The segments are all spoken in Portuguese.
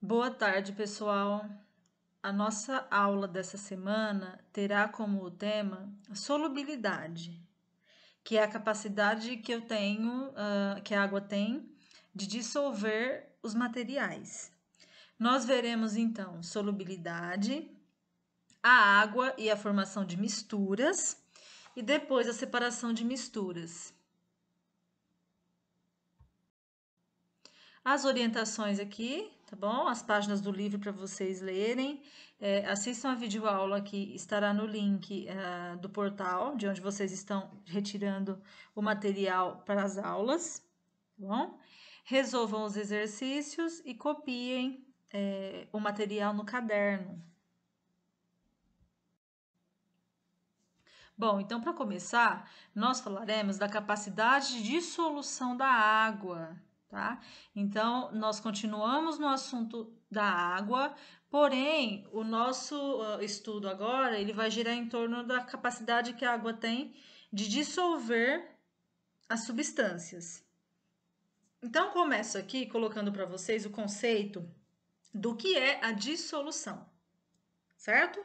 Boa tarde, pessoal. A nossa aula dessa semana terá como tema solubilidade, que é a capacidade que eu tenho, que a água tem de dissolver os materiais. Nós veremos então solubilidade, a água e a formação de misturas, e depois a separação de misturas. As orientações aqui, tá bom? As páginas do livro para vocês lerem. Assistam a videoaula que estará no link do portal, de onde vocês estão retirando o material para as aulas, tá bom? Resolvam os exercícios e copiem o material no caderno. Bom, então para começar, nós falaremos da capacidade de dissolução da água, tá? Então, nós continuamos no assunto da água, porém, o nosso estudo agora, ele vai girar em torno da capacidade que a água tem de dissolver as substâncias. Então, começo aqui colocando para vocês o conceito do que é a dissolução, certo?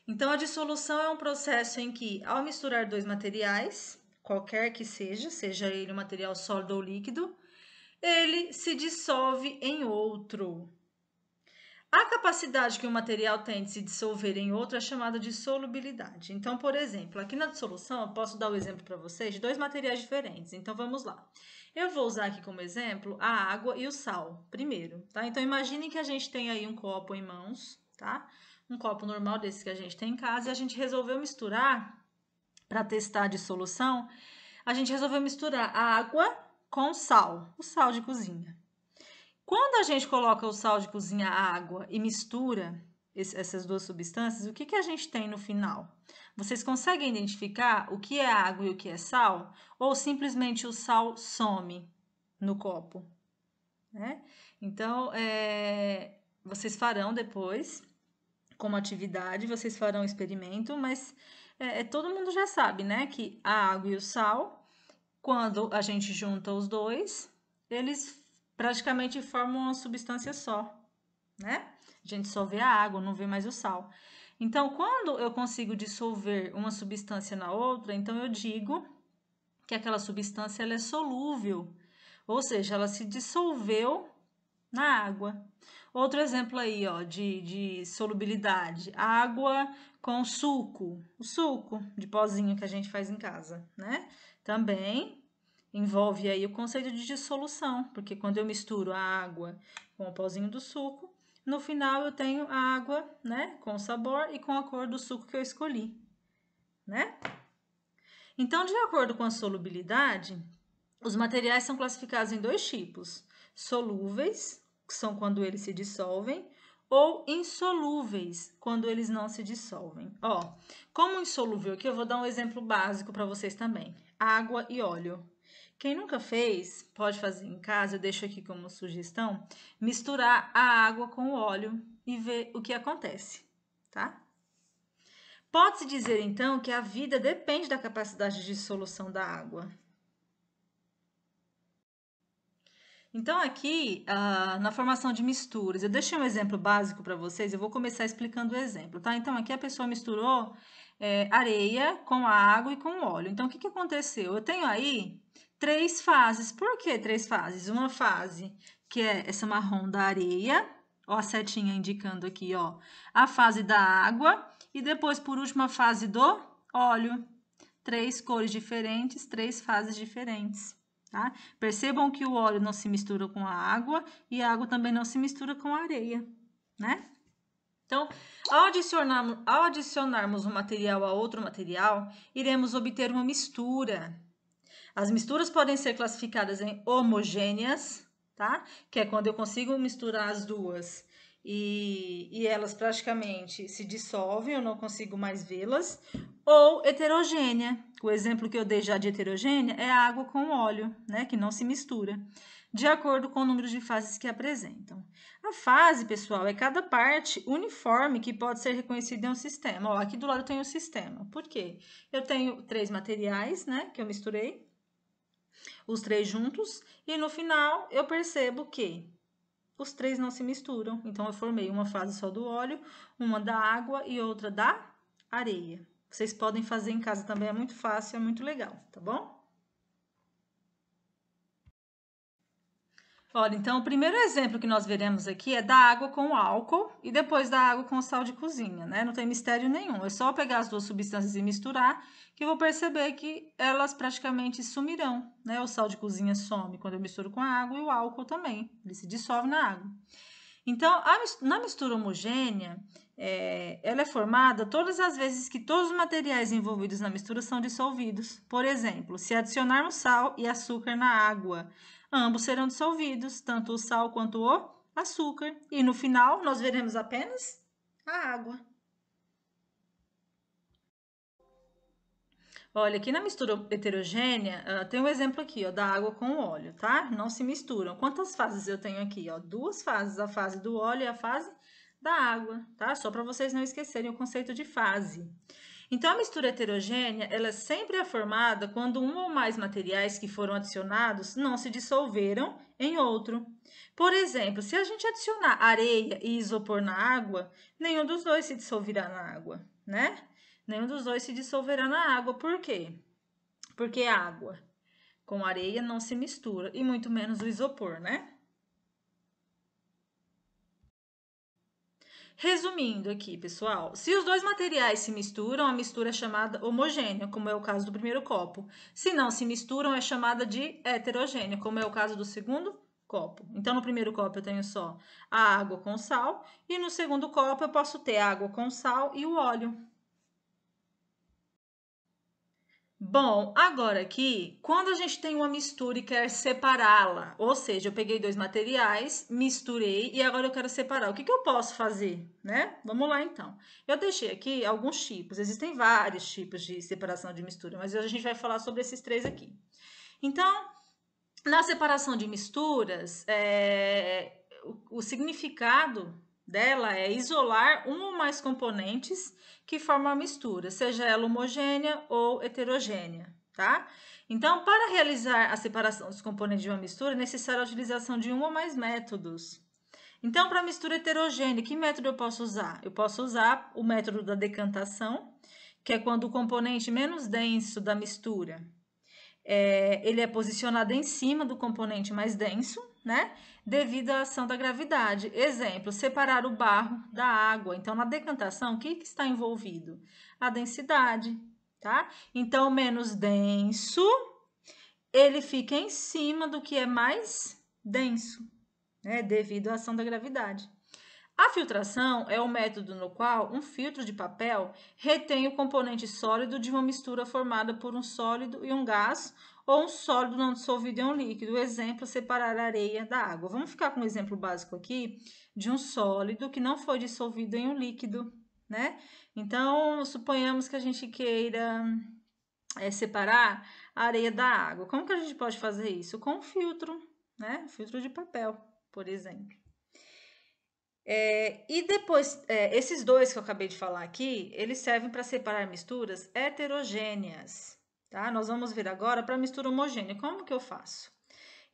Então, a dissolução é um processo em que, ao misturar dois materiais, qualquer que seja ele um material sólido ou líquido, ele se dissolve em outro. A capacidade que um material tem de se dissolver em outro é chamada de solubilidade. Então, por exemplo, aqui na dissolução, eu posso dar o exemplo para vocês de dois materiais diferentes. Então, vamos lá. Eu vou usar aqui como exemplo a água e o sal, primeiro, tá? Então, imaginem que a gente tem aí um copo em mãos, tá? Um copo normal desse que a gente tem em casa e a gente resolveu misturar, para testar a dissolução, a gente resolveu misturar a água com sal, o sal de cozinha. Quando a gente coloca o sal de cozinha, a água e mistura essas duas substâncias, o que a gente tem no final? Vocês conseguem identificar o que é água e o que é sal? Ou simplesmente o sal some no copo? Né? Então, vocês farão depois, como atividade, vocês farão um experimento, mas todo mundo já sabe, né? Que a água e o sal, quando a gente junta os dois, eles praticamente formam uma substância só, né? A gente só vê a água, não vê mais o sal. Então, quando eu consigo dissolver uma substância na outra, então eu digo que aquela substância ela é solúvel, ou seja, ela se dissolveu na água. Outro exemplo aí, ó, de solubilidade: água com suco, o suco de pozinho que a gente faz em casa, né? Também envolve aí o conceito de dissolução, porque quando eu misturo a água com o pozinho do suco, no final eu tenho a água, né, com o sabor e com a cor do suco que eu escolhi, né? Então, de acordo com a solubilidade, os materiais são classificados em dois tipos: solúveis, que são quando eles se dissolvem, ou insolúveis, quando eles não se dissolvem. Ó, como insolúvel aqui, eu vou dar um exemplo básico para vocês também: água e óleo. Quem nunca fez, pode fazer em casa, eu deixo aqui como sugestão, misturar a água com o óleo e ver o que acontece, tá? Pode-se dizer, então, que a vida depende da capacidade de dissolução da água. Então, aqui, na formação de misturas, eu deixei um exemplo básico para vocês, eu vou começar explicando o exemplo, tá? Então, aqui a pessoa misturou areia com a água e com o óleo. Então, o que aconteceu? Eu tenho aí três fases. Por que três fases? Uma fase que é essa marrom da areia, ó, a setinha indicando aqui, ó, a fase da água, e depois, por último, a fase do óleo. Três cores diferentes, três fases diferentes. Tá? Percebam que o óleo não se mistura com a água e a água também não se mistura com a areia, né? Então, ao adicionarmos um material a outro material, iremos obter uma mistura. As misturas podem ser classificadas em homogêneas, tá? Que é quando eu consigo misturar as duas e elas praticamente se dissolvem, eu não consigo mais vê-las, ou heterogênea. O exemplo que eu dei já de heterogênea é a água com óleo, né, que não se mistura, de acordo com o número de fases que apresentam. A fase, pessoal, é cada parte uniforme que pode ser reconhecida em um sistema. Ó, aqui do lado eu tenho o sistema. Por quê? Eu tenho três materiais, né, que eu misturei, os três juntos, e no final eu percebo que os três não se misturam. Então, eu formei uma fase só do óleo, uma da água e outra da areia. Vocês podem fazer em casa também, é muito fácil, é muito legal, tá bom? Olha, então o primeiro exemplo que nós veremos aqui é da água com álcool e depois da água com sal de cozinha, né? Não tem mistério nenhum, é só pegar as duas substâncias e misturar que eu vou perceber que elas praticamente sumirão, né? O sal de cozinha some quando eu misturo com a água e o álcool também, ele se dissolve na água. Então, na mistura homogênea, ela é formada todas as vezes que todos os materiais envolvidos na mistura são dissolvidos. Por exemplo, se adicionarmos sal e açúcar na água, ambos serão dissolvidos, tanto o sal quanto o açúcar. E no final, nós veremos apenas a água. Olha, aqui na mistura heterogênea, tem um exemplo aqui, ó, da água com o óleo, tá? Não se misturam. Quantas fases eu tenho aqui, ó? Duas fases, a fase do óleo e a fase da água, tá? Só para vocês não esquecerem o conceito de fase. Então, a mistura heterogênea, ela sempre é formada quando um ou mais materiais que foram adicionados não se dissolveram em outro. Por exemplo, se a gente adicionar areia e isopor na água, nenhum dos dois se dissolverá na água, né? Nenhum dos dois se dissolverá na água. Por quê? Porque a água com areia não se mistura, e muito menos o isopor, né? Resumindo aqui, pessoal, se os dois materiais se misturam, a mistura é chamada homogênea, como é o caso do primeiro copo. Se não se misturam, é chamada de heterogênea, como é o caso do segundo copo. Então, no primeiro copo eu tenho só a água com sal, e no segundo copo eu posso ter água com sal e o óleo. Bom, agora aqui, quando a gente tem uma mistura e quer separá-la, ou seja, eu peguei dois materiais, misturei e agora eu quero separar. O que que eu posso fazer, né? Vamos lá então. Eu deixei aqui alguns tipos, existem vários tipos de separação de mistura, mas a gente vai falar sobre esses três aqui. Então, na separação de misturas, o significado dela é isolar um ou mais componentes que formam a mistura, seja ela homogênea ou heterogênea, tá? Então, para realizar a separação dos componentes de uma mistura, é necessária a utilização de um ou mais métodos. Então, para mistura heterogênea, que método eu posso usar? Eu posso usar o método da decantação, que é quando o componente menos denso da mistura ele é posicionado em cima do componente mais denso, né? Devido à ação da gravidade. Exemplo, separar o barro da água. Então, na decantação, o que está envolvido? A densidade, tá? Então, o menos denso, ele fica em cima do que é mais denso, né? Devido à ação da gravidade. A filtração é o método no qual um filtro de papel retém o componente sólido de uma mistura formada por um sólido e um gás ou um sólido não dissolvido em um líquido. O exemplo, separar a areia da água. Vamos ficar com um exemplo básico aqui de um sólido que não foi dissolvido em um líquido, né? Então, suponhamos que a gente queira separar a areia da água. Como que a gente pode fazer isso? Com um filtro, né? Filtro de papel, por exemplo. E depois, esses dois que eu acabei de falar aqui, eles servem para separar misturas heterogêneas, tá? Nós vamos ver agora para mistura homogênea. Como que eu faço?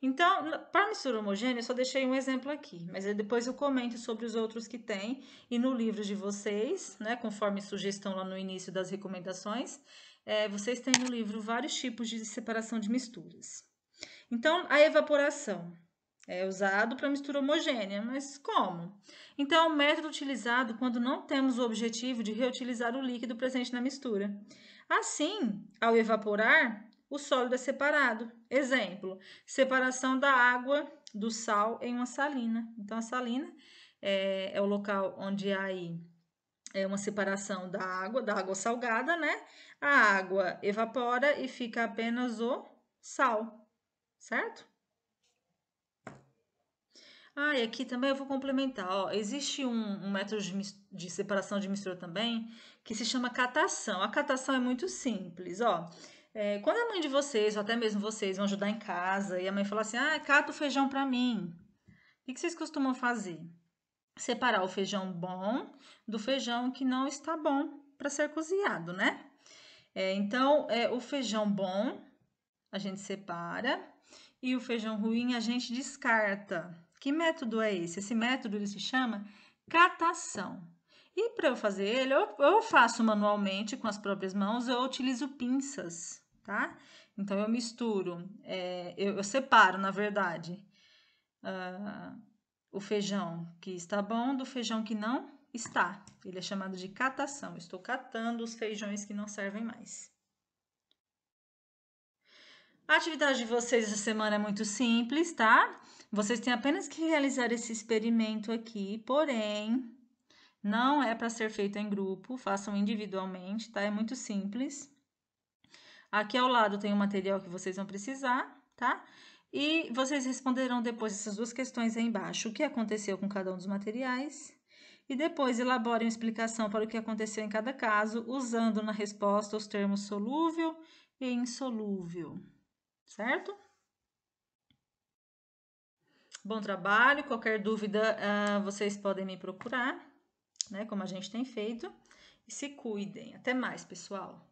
Então, para mistura homogênea, eu só deixei um exemplo aqui, mas depois eu comento sobre os outros que tem, e no livro de vocês, né, conforme sugestão lá no início das recomendações, vocês têm no livro vários tipos de separação de misturas. Então, a evaporação é usado para mistura homogênea, mas como? Então, é um método utilizado quando não temos o objetivo de reutilizar o líquido presente na mistura. Assim, ao evaporar, o sólido é separado. Exemplo, separação da água do sal em uma salina. Então, a salina é o local onde há aí uma separação da água salgada, né? A água evapora e fica apenas o sal, certo? E aqui também eu vou complementar. Ó, existe um método de separação de mistura também que se chama catação. A catação é muito simples, ó. Quando a mãe de vocês, ou até mesmo vocês, vão ajudar em casa e a mãe fala assim: cata o feijão para mim. O que vocês costumam fazer? Separar o feijão bom do feijão que não está bom para ser cozinhado, né? Então, o feijão bom a gente separa e o feijão ruim a gente descarta. O Que método é esse? Esse método ele se chama catação. E para eu fazer ele, eu faço manualmente com as próprias mãos, eu utilizo pinças, tá? Então, eu misturo, eu separo, na verdade, o feijão que está bom do feijão que não está. Ele é chamado de catação. Eu estou catando os feijões que não servem mais. A atividade de vocês essa semana é muito simples, tá? Vocês têm apenas que realizar esse experimento aqui, porém, não é para ser feito em grupo, façam individualmente, tá? É muito simples. Aqui ao lado tem o material que vocês vão precisar, tá? E vocês responderão depois essas duas questões aí embaixo. O que aconteceu com cada um dos materiais? E depois elaborem uma explicação para o que aconteceu em cada caso, usando na resposta os termos solúvel e insolúvel. Certo? Bom trabalho. Qualquer dúvida, vocês podem me procurar, né? Como a gente tem feito. E se cuidem. Até mais, pessoal.